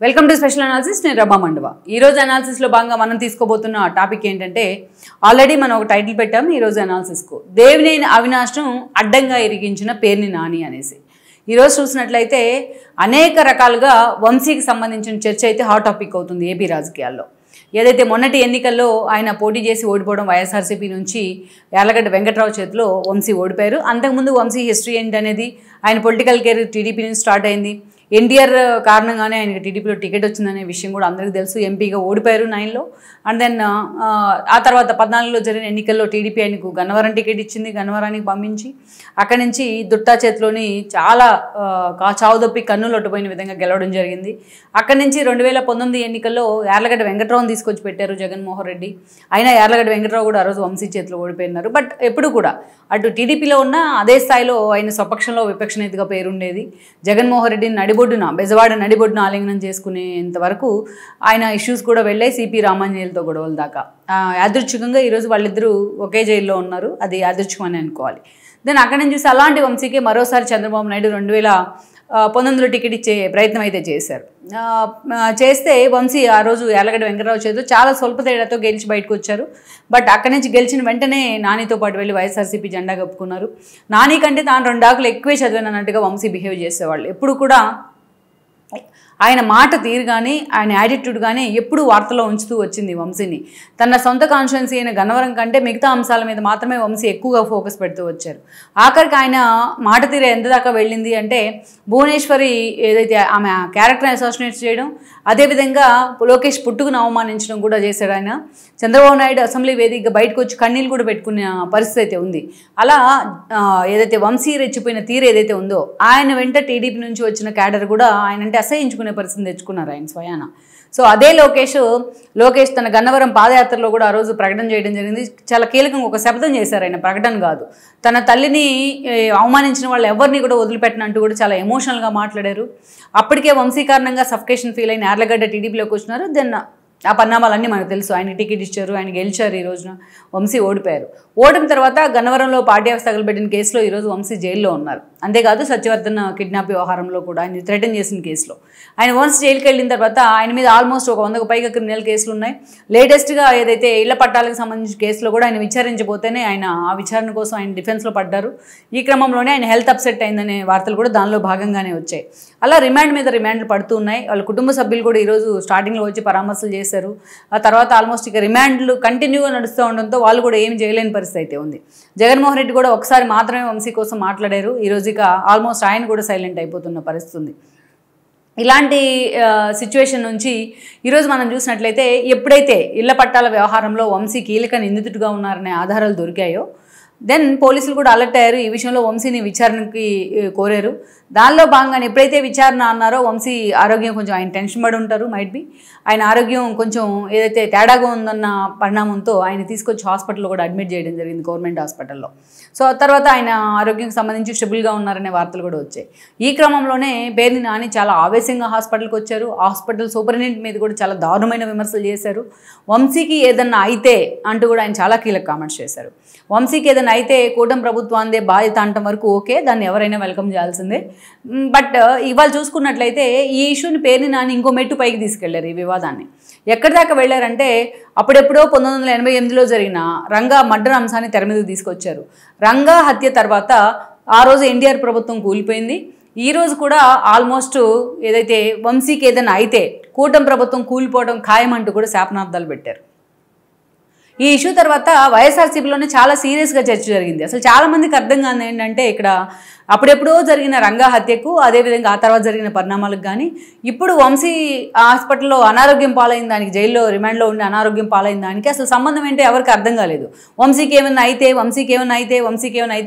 Welcome to special analysis. నేను రబ్బా మండవ. ఈరోజు అనాలిసిస్లో భాగంగా మనం తీసుకోబోతున్న టాపిక్ ఏంటంటే, ఆల్రెడీ మనం ఒక టైటిల్ పెట్టాము ఈరోజు అనాలిసిస్కు, దేవినేని అవినాష్ను అడ్డంగా ఇరిగించిన పేర్ని నాని అనేసి. ఈరోజు చూసినట్లయితే అనేక రకాలుగా వంశీకి సంబంధించిన చర్చ అయితే హాట్ టాపిక్ అవుతుంది ఏపీ రాజకీయాల్లో. ఏదైతే మొన్నటి ఎన్నికల్లో ఆయన పోటీ చేసి ఓడిపోవడం వైఎస్ఆర్సీపీ నుంచి యార్లగడ్డ వెంకట్రావు చేతిలో వంశీ ఓడిపోయారు. అంతకుముందు వంశీ హిస్టరీ ఏంటనేది, ఆయన పొలిటికల్ కెరీర్ టీడీపీ నుంచి స్టార్ట్ అయింది. ఎన్టీఆర్ కారణంగానే ఆయనకి టీడీపీలో టికెట్ వచ్చిందనే విషయం కూడా అందరికీ తెలుసు. ఎంపీగా ఓడిపోయారు 9లో. అండ్ దెన్ ఆ తర్వాత 14లో జరిగిన ఎన్నికల్లో టీడీపీ ఆయనకు గన్నవరం టికెట్ ఇచ్చింది, గన్నవరానికి పంపించి అక్కడి నుంచి దుట్టా చేతిలోని చాలా చావుదొప్పి కన్నులు ఒట్టుపోయిన విధంగా గెలవడం జరిగింది. అక్కడి నుంచి 2019 ఎన్నికల్లో యార్లగడ్డ వెంకట్రావుని తీసుకొచ్చి పెట్టారు జగన్మోహన్ రెడ్డి. అయినా యార్లగడ్డ వెంకట్రావు కూడా ఆ రోజు వంశీ చేతిలో ఓడిపోయినారు. బట్ ఎప్పుడు కూడా అటు టీడీపీలో ఉన్న అదే స్థాయిలో ఆయన స్వపక్షంలో విపక్ష నేతగా పేరుండేది. జగన్మోహన్ రెడ్డిని బెజవాడ నడిబొడ్డున ఆలింగనం చేసుకునేంత వరకు ఆయన ఇష్యూస్ కూడా వెళ్ళాయి, సిపి రామాంజనేయులతో గొడవల దాకా. యాదృచ్ఛికంగా ఈరోజు వాళ్ళిద్దరూ ఒకే జైల్లో ఉన్నారు. అది యాదృచ్ఛికం అని అనుకోవాలి. దెన్ అక్కడి నుంచి చూసి అలాంటి వంశీకి మరోసారి చంద్రబాబు నాయుడు 2019లో టికెట్ ఇచ్చే ప్రయత్నం అయితే చేశారు. చేస్తే వంశీ ఆ రోజు యార్లగడ్డ వెంకటరావు చేతిలో చాలా స్వల్ప తేడాతో గెలిచి బయటకు వచ్చారు. బట్ అక్కడి నుంచి గెలిచిన వెంటనే నానితో పాటు వెళ్ళి వైఎస్ఆర్సీపీ జెండా కప్పుకున్నారు. నాని కంటే తాను 2 ఆకులు ఎక్కువే చదివానన్నట్టుగా వంశీ బిహేవ్ చేసేవాళ్ళు. ఎప్పుడు కూడా ఆయన మాట తీరు కానీ ఆయన యాటిట్యూడ్ కానీ ఎప్పుడు వార్తలో ఉంచుతూ వచ్చింది వంశీని. తన సొంత కాన్స్టిట్యుయెన్సీ అయిన గన్నవరం కంటే మిగతా అంశాల మీద మాత్రమే వంశీ ఎక్కువగా ఫోకస్ పెడుతూ వచ్చారు. ఆఖరికి ఆయన మాట తీరు ఎంత దాకా వెళ్ళింది అంటే, భువనేశ్వరి ఏదైతే ఆమె క్యారెక్టర్ని అసోసియేట్ చేయడం, అదేవిధంగా లోకేష్ పుట్టుకుని అవమానించడం కూడా చేశాడు ఆయన. చంద్రబాబు నాయుడు అసెంబ్లీ వేదికగా బయటకు వచ్చి కన్నీళ్ళు కూడా పెట్టుకునే పరిస్థితి అయితే ఉంది. అలా ఏదైతే వంశీ రెచ్చిపోయిన తీరు ఏదైతే ఉందో, ఆయన వెంట టీడీపీ నుంచి వచ్చిన క్యాడర్ కూడా ఆయన అంటే అసహించుకునే పరిస్థితి తెచ్చుకున్నారు ఆయన స్వయాన. సో అదే లోకేష్ తన గన్నవరం పాదయాత్రలో కూడా ఆ రోజు ప్రకటన చేయడం జరిగింది. చాలా కీలకంగా ఒక శబ్దం చేశారు ఆయన, ప్రకటన కాదు. తన తల్లిని అవమానించిన వాళ్ళు ఎవరిని కూడా వదిలిపెట్టినంటూ కూడా చాలా ఎమోషనల్గా మాట్లాడారు. అప్పటికే వంశీ కారణంగా సఫికేషన్ ఫీల్ అయిన యార్లగడ్డ టీడీపీలోకి వచ్చినారు. దెన్ ఆ పరిణామాలన్నీ మనకు తెలుసు. ఆయన టికెట్ ఇచ్చారు, ఆయన గెలిచారు. ఈ రోజున వంశీ ఓడిపోయారు. ఓడిన తర్వాత గన్నవరంలో పార్టీ ఆఫీస్ తగలబెట్టిన కేసులో ఈరోజు వంశీ జైల్లో ఉన్నారు. అంతేకాదు సత్యవర్ధన్ కిడ్నాప్ వ్యవహారంలో కూడా ఆయన థ్రెటన్ చేసిన కేసులో ఆయన వన్స్ జైలుకి వెళ్ళిన తర్వాత ఆయన మీద ఆల్మోస్ట్ 100కు పైగా క్రిమినల్ కేసులు ఉన్నాయి. లేటెస్ట్గా ఏదైతే ఇళ్ల పట్టాలకు సంబంధించిన కేసులో కూడా ఆయన విచారించబోతేనే ఆయన ఆ విచారణ కోసం ఆయన డిఫెన్స్లో పడ్డారు. ఈ క్రమంలోనే ఆయన హెల్త్ అప్సెట్ అయిందనే వార్తలు కూడా దానిలో భాగంగానే వచ్చాయి. అలా రిమాండ్ మీద రిమాండ్లు పడుతూ ఉన్నాయి. వాళ్ళ కుటుంబ సభ్యులు కూడా ఈరోజు స్టార్టింగ్లో వచ్చి పరామర్శలు చేశారు. ఆ తర్వాత ఆల్మోస్ట్ ఇక రిమాండ్లు కంటిన్యూగా నడుస్తూ ఉండడంతో వాళ్ళు కూడా ఏం చేయలేని పరిస్థితి అయితే ఉంది. జగన్మోహన్ రెడ్డి కూడా ఒకసారి మాత్రమే వంశీ కోసం మాట్లాడారు. ఈరోజు ఇక ఆల్మోస్ట్ ఆయన కూడా సైలెంట్ అయిపోతున్న పరిస్థితి ఉంది. ఇలాంటి సిచ్యువేషన్ నుంచి ఈరోజు మనం చూసినట్లయితే, ఎప్పుడైతే ఇళ్ల పట్టాల వ్యవహారంలో వంశీ కీలక నిందితుడిగా ఉన్నారనే ఆధారాలు దొరికాయో, దెన్ పోలీసులు కూడా అలర్ట్ అయ్యారు. ఈ విషయంలో వంశీని విచారణకి కోరారు. దానిలో భాగంగానే ఎప్పుడైతే విచారణ అన్నారో, వంశీ ఆరోగ్యం కొంచెం ఆయన టెన్షన్ పడి ఉంటారు. మైట్ బి ఆయన ఆరోగ్యం కొంచెం ఏదైతే తేడాగా ఉందన్న పరిణామంతో ఆయన తీసుకొచ్చి హాస్పిటల్లో కూడా అడ్మిట్ చేయడం జరిగింది, గవర్నమెంట్ హాస్పిటల్లో. సో ఆ తర్వాత ఆయన ఆరోగ్యంకి సంబంధించి స్టెబుల్గా ఉన్నారనే వార్తలు కూడా వచ్చాయి. ఈ క్రమంలోనే పేర్ని నాని చాలా ఆవేశంగా హాస్పిటల్కి వచ్చారు. హాస్పిటల్ సూపరింటెండెంట్ మీద కూడా చాలా దారుణమైన విమర్శలు చేశారు. వంశీకి ఏదన్నా అయితే అంటూ కూడా ఆయన చాలా కీలక కామెంట్స్ చేశారు. వంశీకి ఏదైనా అయితే కూటమి ప్రభుత్వాందే బాధ్యత అంటం వరకు ఓకే, దాన్ని ఎవరైనా వెల్కమ్ చేయాల్సిందే. బట్ ఇవాళ చూసుకున్నట్లయితే ఈ ఇష్యూని పేర్ని నాని ఇంకో మెట్టు పైకి తీసుకెళ్లారు. ఈ వివాదాన్ని ఎక్కడి దాకా వెళ్ళారంటే, అప్పుడెప్పుడో 1988లో జరిగిన రంగా మర్డర్ అంశాన్ని తెర మీద తీసుకొచ్చారు. రంగా హత్య తర్వాత ఆ రోజు ఎన్టీఆర్ ప్రభుత్వం కూలిపోయింది. ఈ రోజు కూడా ఆల్మోస్ట్ ఏదైతే వంశీకి ఏదైనా అయితే కూటమి ప్రభుత్వం కూలిపోవడం ఖాయమంటూ కూడా శాపనార్థాలు పెట్టారు. ఈ ఇష్యూ తర్వాత వైఎస్ఆర్సీపీలోనే చాలా సీరియస్గా చర్చ జరిగింది. అసలు చాలామందికి అర్థం కాదు ఏంటంటే, ఇక్కడ అప్పుడెప్పుడో జరిగిన రంగా హత్యకు, అదేవిధంగా ఆ తర్వాత జరిగిన పరిణామాలకు కానీ, ఇప్పుడు వంశీ హాస్పిటల్లో అనారోగ్యం పాలైన దానికి, జైల్లో రిమాండ్లో ఉండి అనారోగ్యం పాలైన దానికి అసలు సంబంధం ఏంటో ఎవరికి అర్థం కాలేదు. వంశీకి ఏమైనా అయితే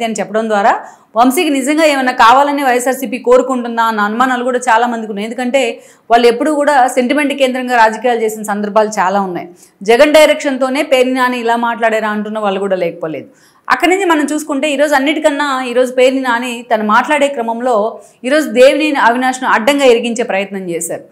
అని చెప్పడం ద్వారా వంశీకి నిజంగా ఏమైనా కావాలని వైఎస్ఆర్సీపీ కోరుకుంటుందా అన్న అనుమానాలు కూడా చాలా మందికి ఉన్నాయి. ఎందుకంటే వాళ్ళు ఎప్పుడు కూడా సెంటిమెంట్ కేంద్రంగా రాజకీయాలు చేసిన సందర్భాలు చాలా ఉన్నాయి. జగన్ డైరెక్షన్తోనే పేర్ని నాని ఇలా మాట్లాడారా అంటున్న వాళ్ళు కూడా లేకపోలేదు. అక్కడి నుంచి మనం చూసుకుంటే ఈరోజు అన్నిటికన్నా ఈరోజు పేర్ని నాని తను మాట్లాడే క్రమంలో ఈరోజు దేవినేని అవినాష్ను అడ్డంగా ఇరిగించే ప్రయత్నం చేశారు.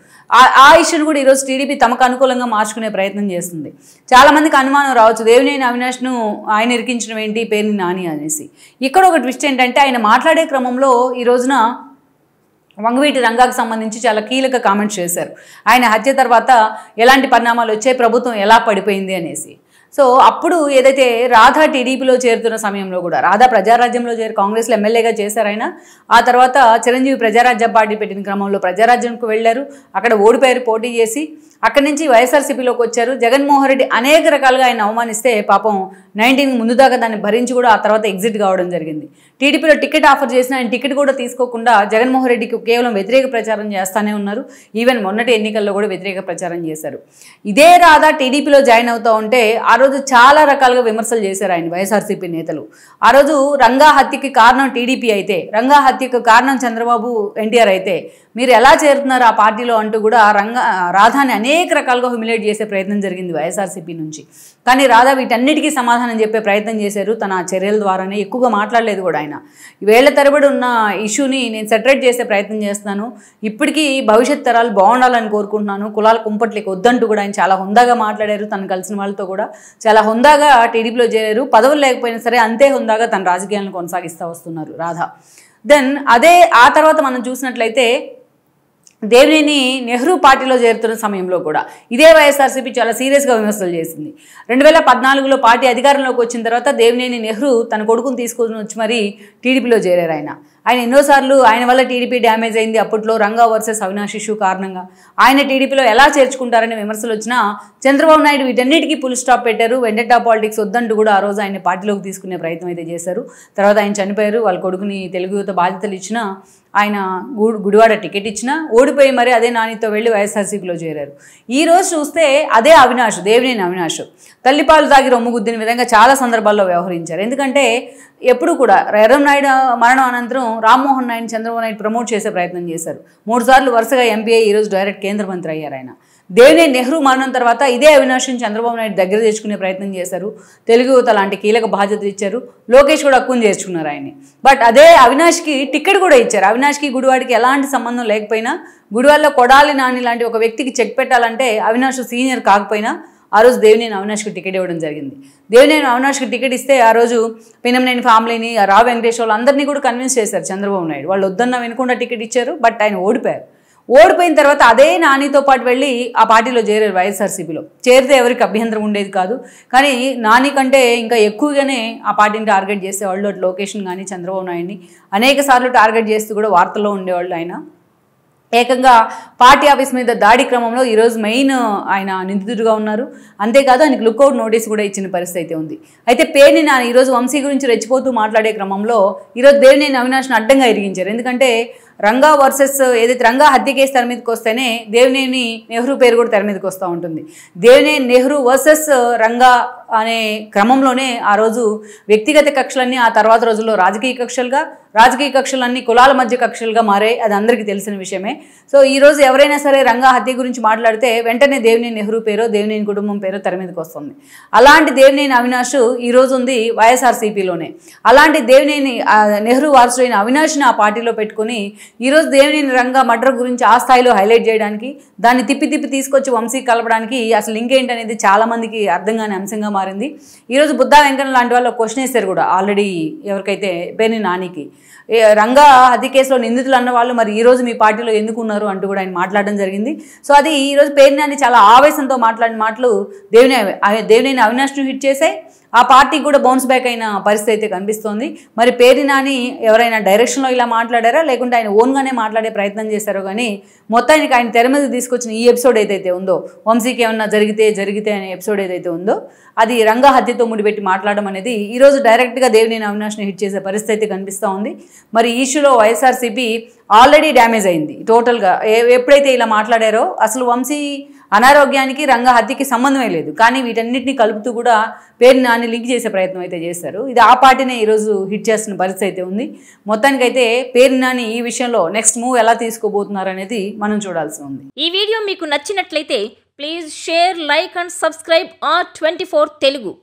ఆ ఇష్యూను కూడా ఈరోజు టీడీపీ తమకు అనుకూలంగా మార్చుకునే ప్రయత్నం చేస్తుంది. చాలామందికి అనుమానం రావచ్చు, దేవినేని అవినాష్ను ఆయన ఇరికించడం ఏంటి పేర్ని నాని అనేసి. ఇక్కడ ఒక ట్విస్ట్ ఏంటంటే, ఆయన మాట్లాడే క్రమంలో ఈ రోజున వంగవీటి రంగాకు సంబంధించి చాలా కీలక కామెంట్స్ చేశారు. ఆయన హత్య తర్వాత ఎలాంటి పరిణామాలు వచ్చాయి, ప్రభుత్వం ఎలా పడిపోయింది అనేసి. సో అప్పుడు ఏదైతే రాధా టీడీపీలో చేరుతున్న సమయంలో కూడా రాధా ప్రజారాజ్యంలో కాంగ్రెస్లో ఎమ్మెల్యేగా చేశారు ఆయన. ఆ తర్వాత చిరంజీవి ప్రజారాజ్యం పార్టీ పెట్టిన క్రమంలో ప్రజారాజ్యంకు వెళ్ళారు, అక్కడ ఓడిపోయారు పోటీ చేసి. అక్కడి నుంచి వైఎస్ఆర్సీపీలోకి వచ్చారు. జగన్మోహన్ రెడ్డి అనేక రకాలుగా ఆయన అవమానిస్తే పాపం 19 ముందు దాకా దాన్ని భరించి కూడా ఆ తర్వాత ఎగ్జిట్ కావడం జరిగింది. టీడీపీలో టికెట్ ఆఫర్ చేసిన ఆయన టికెట్ కూడా తీసుకోకుండా జగన్మోహన్ రెడ్డికి కేవలం వ్యతిరేక ప్రచారం చేస్తానే ఉన్నారు. ఈవెన్ మొన్నటి ఎన్నికల్లో కూడా వ్యతిరేక ప్రచారం చేశారు. ఇదే రాధా టీడీపీలో జాయిన్ అవుతూ ఉంటే ఆ రోజు చాలా రకాలుగా విమర్శలు చేశారు ఆయన వైఎస్ఆర్సీపీ నేతలు. ఆ రోజు రంగా హత్యకి కారణం టీడీపీ అయితే, రంగా హత్యకు కారణం చంద్రబాబు ఎన్టీఆర్ అయితే మీరు ఎలా చేరుతున్నారు ఆ పార్టీలో అంటూ కూడా రాధాని అనేక రకాలుగా హ్యూమిలేట్ చేసే ప్రయత్నం జరిగింది వైఎస్ఆర్సీపీ నుంచి. కానీ రాధా వీటన్నిటికీ సమాధానం చెప్పే ప్రయత్నం చేశారు తన చర్యల ద్వారానే. ఎక్కువగా మాట్లాడలేదు కూడా ఆయన. వేళ్ల తరబడి ఉన్న ఇష్యూని నేను సెటరేట్ చేసే ప్రయత్నం చేస్తున్నాను, ఇప్పటికీ భవిష్యత్ తరాలు బాగుండాలని కోరుకుంటున్నాను, కులాల కుంపట్లకి వద్దంటూ కూడా ఆయన చాలా హుందాగా మాట్లాడారు. తను కలిసిన వాళ్ళతో కూడా చాలా హుందాగా టీడీపీలో చేరారు. పదవులు లేకపోయినా సరే అంతే హుందాగా తన రాజకీయాలను కొనసాగిస్తూ వస్తున్నారు రాధా. దెన్ ఆ తర్వాత మనం చూసినట్లయితే దేవినేని నెహ్రూ పార్టీలో చేరుతున్న సమయంలో కూడా ఇదే వైఎస్ఆర్సీపీ చాలా సీరియస్గా విమర్శలు చేసింది. 2014లో పార్టీ అధికారంలోకి వచ్చిన తర్వాత దేవినేని నెహ్రూ తన కొడుకుని తీసుకొని వచ్చి మరీ టీడీపీలో చేరారు ఆయన. ఎన్నోసార్లు ఆయన వల్ల టీడీపీ డ్యామేజ్ అయింది. అప్పట్లో రంగా వర్సెస్ అవినాష్ ఇష్యూ కారణంగా ఆయన టీడీపీలో ఎలా చేర్చుకుంటారనే విమర్శలు వచ్చినా చంద్రబాబు నాయుడు వీటన్నిటికీ ఫుల్ స్టాప్ పెట్టారు. వెండెట్టా పాలిటిక్స్ వద్దంటూ కూడా ఆ రోజు ఆయన పార్టీలోకి తీసుకునే ప్రయత్నం అయితే చేశారు. తర్వాత ఆయన చనిపోయారు. వాళ్ళ కొడుకుని తెలుగు యువత బాధ్యతలు ఇచ్చినా, ఆయన గుడివాడ టికెట్ ఇచ్చినా ఓడిపోయి మరి అదే నానితో వెళ్ళి వైఎస్ఆర్సీపీలో చేరారు. ఈ రోజు చూస్తే అదే అవినాష్, దేవినేని అవినాష్ తల్లిపాలు తాగి రొమ్ము గుద్దిన విధంగా చాలా సందర్భాల్లో వ్యవహరించారు. ఎందుకంటే ఎప్పుడు కూడా ఎర్రంనాయుడు మరణం అనంతరం రామ్మోహన్ నాయుడు చంద్రబాబు నాయుడు ప్రమోట్ చేసే ప్రయత్నం చేశారు. 3 సార్లు వరుసగా ఎంపీ ఈరోజు డైరెక్ట్ కేంద్ర మంత్రి అయ్యారు ఆయన. దేవినేని నెహ్రూ మరణం తర్వాత ఇదే అవినాష్ని చంద్రబాబు నాయుడు దగ్గర తెచ్చుకునే ప్రయత్నం చేశారు. తెలుగు యువత లాంటి కీలక బాధ్యతలు ఇచ్చారు. లోకేష్ కూడా హక్కుని చేర్చుకున్నారు ఆయన్ని. బట్ అదే అవినాష్కి టికెట్ కూడా ఇచ్చారు. అవినాష్కి గుడివాడికి ఎలాంటి సంబంధం లేకపోయినా, గుడివాడలో కొడాలి నాని లాంటి ఒక వ్యక్తికి చెక్ పెట్టాలంటే అవినాష్ సీనియర్ కాకపోయినా ఆ రోజు దేవినేని అవినాష్కి టికెట్ ఇవ్వడం జరిగింది. దేవినేని అవినాష్కి టికెట్ ఇస్తే ఆ రోజు పినంనేని ఫ్యామిలీని, రావు వెంకటేష్ అందరినీ కూడా కన్విన్స్ చేశారు చంద్రబాబు నాయుడు. వాళ్ళు వద్దన్న వినకుండా టికెట్ ఇచ్చారు. బట్ ఆయన ఓడిపోయారు. ఓడిపోయిన తర్వాత అదే నానితో పాటు వెళ్ళి ఆ పార్టీలో చేరారు వైఎస్ఆర్సీపీలో. చేరితే ఎవరికి అభ్యంతరం ఉండేది కాదు. కానీ నాని కంటే ఇంకా ఎక్కువగానే ఆ పార్టీని టార్గెట్ చేసేవాళ్ళు. అటు లోకేష్ని కానీ చంద్రబాబు నాయుడిని అనేక సార్లు టార్గెట్ చేస్తూ కూడా వార్తల్లో ఉండేవాళ్ళు ఆయన. ఏకంగా పార్టీ ఆఫీస్ మీద దాడి క్రమంలో ఈరోజు మెయిన్ ఆయన నిందితుడిగా ఉన్నారు. అంతేకాదు ఆయనకు లుక్అవుట్ నోటీస్ కూడా ఇచ్చిన పరిస్థితి అయితే ఉంది. అయితే పేరుని ఈరోజు వంశీ గురించి రెచ్చిపోతూ మాట్లాడే క్రమంలో ఈరోజు దేవినేని అవినాష్ను అడ్డంగా ఇరిగించారు. ఎందుకంటే రంగా వర్సెస్ ఏదైతే రంగా హత్య కేసు తెర మీదకి వస్తేనే దేవినేని నెహ్రూ పేరు కూడా తెర మీదకి వస్తూ ఉంటుంది. దేవినేని నెహ్రూ వర్సెస్ రంగా అనే క్రమంలోనే ఆ రోజు వ్యక్తిగత కక్షలన్నీ ఆ తర్వాత రోజుల్లో రాజకీయ కక్షలన్నీ కులాల మధ్య కక్షలుగా మారాయి. అది అందరికీ తెలిసిన విషయమే. సో ఈరోజు ఎవరైనా సరే రంగా హత్య గురించి మాట్లాడితే వెంటనే దేవినేని నెహ్రూ పేరో దేవినేని కుటుంబం పేరో తెర మీదకి వస్తుంది. అలాంటి దేవినేని అవినాష్ ఈరోజు ఉంది వైఎస్ఆర్సీపీలోనే. అలాంటి దేవినేని నెహ్రూ వారసుడైన అవినాష్ని ఆ పార్టీలో పెట్టుకుని ఈరోజు దేవినేని రంగా మర్డర్ గురించి ఆ స్థాయిలో హైలైట్ చేయడానికి, దాన్ని తిప్పి తీసుకొచ్చి వంశీ కలపడానికి అసలు లింక్ ఏంటనేది చాలామందికి అర్థం కాని అంశంగా మారింది. ఈరోజు బుద్ధా వెంకన్న లాంటి వాళ్ళు క్వశ్చన్ వేశారు కూడా ఆల్రెడీ ఎవరికైతే పేరుని నానికి. రంగా హత్య కేసులో నిందితులు అన్న వాళ్ళు మరి ఈరోజు మీ పార్టీలో ఎందుకు ఉన్నారు అంటూ కూడా ఆయన మాట్లాడడం జరిగింది. సో అది ఈరోజు పేరుని నాని చాలా ఆవేశంతో మాట్లాడిన మాటలు దేవినేని అవినాష్ను హిట్ చేశాయి. ఆ పార్టీ కూడా బౌన్స్ బ్యాక్ అయిన పరిస్థితి అయితే కనిపిస్తోంది. మరి పేరుని నాని ఎవరైనా డైరెక్షన్లో ఇలా మాట్లాడారా, లేకుంటే ఆయన ఓన్గానే మాట్లాడే ప్రయత్నం చేశారో కానీ మొత్తానికి ఆయన తెర మీద తీసుకొచ్చిన ఈ ఎపిసోడ్ ఏదైతే ఉందో, వంశీకి ఏమన్నా జరిగితే అనే ఎపిసోడ్ ఏదైతే ఉందో అది రంగా హత్యతో ముడిపెట్టి మాట్లాడడం అనేది ఈరోజు డైరెక్ట్గా దేవినేని అవినాష్ని హిట్ చేసే పరిస్థితి అయితే కనిపిస్తూ ఉంది. మరి ఈ ఇష్యూలో వైఎస్ఆర్సీపీ ఆల్రెడీ డ్యామేజ్ అయింది టోటల్గా. ఎప్పుడైతే ఇలా మాట్లాడారో అసలు వంశీ అనారోగ్యానికి రంగా హత్యకి సంబంధమే లేదు. కానీ వీటన్నిటిని కలుపుతూ కూడా పేరుని నాని లింక్ చేసే ప్రయత్నం అయితే చేశారు. ఇది ఆ పార్టీనే ఈరోజు హిట్ చేస్తున్న పరిస్థితి అయితే ఉంది. మొత్తానికైతే పేరుని నాని ఈ విషయంలో నెక్స్ట్ మూవ్ ఎలా తీసుకోబోతున్నారు అనేది మనం చూడాల్సి ఉంది. ఈ వీడియో మీకు నచ్చినట్లయితే please share, like and subscribe R24 Telugu.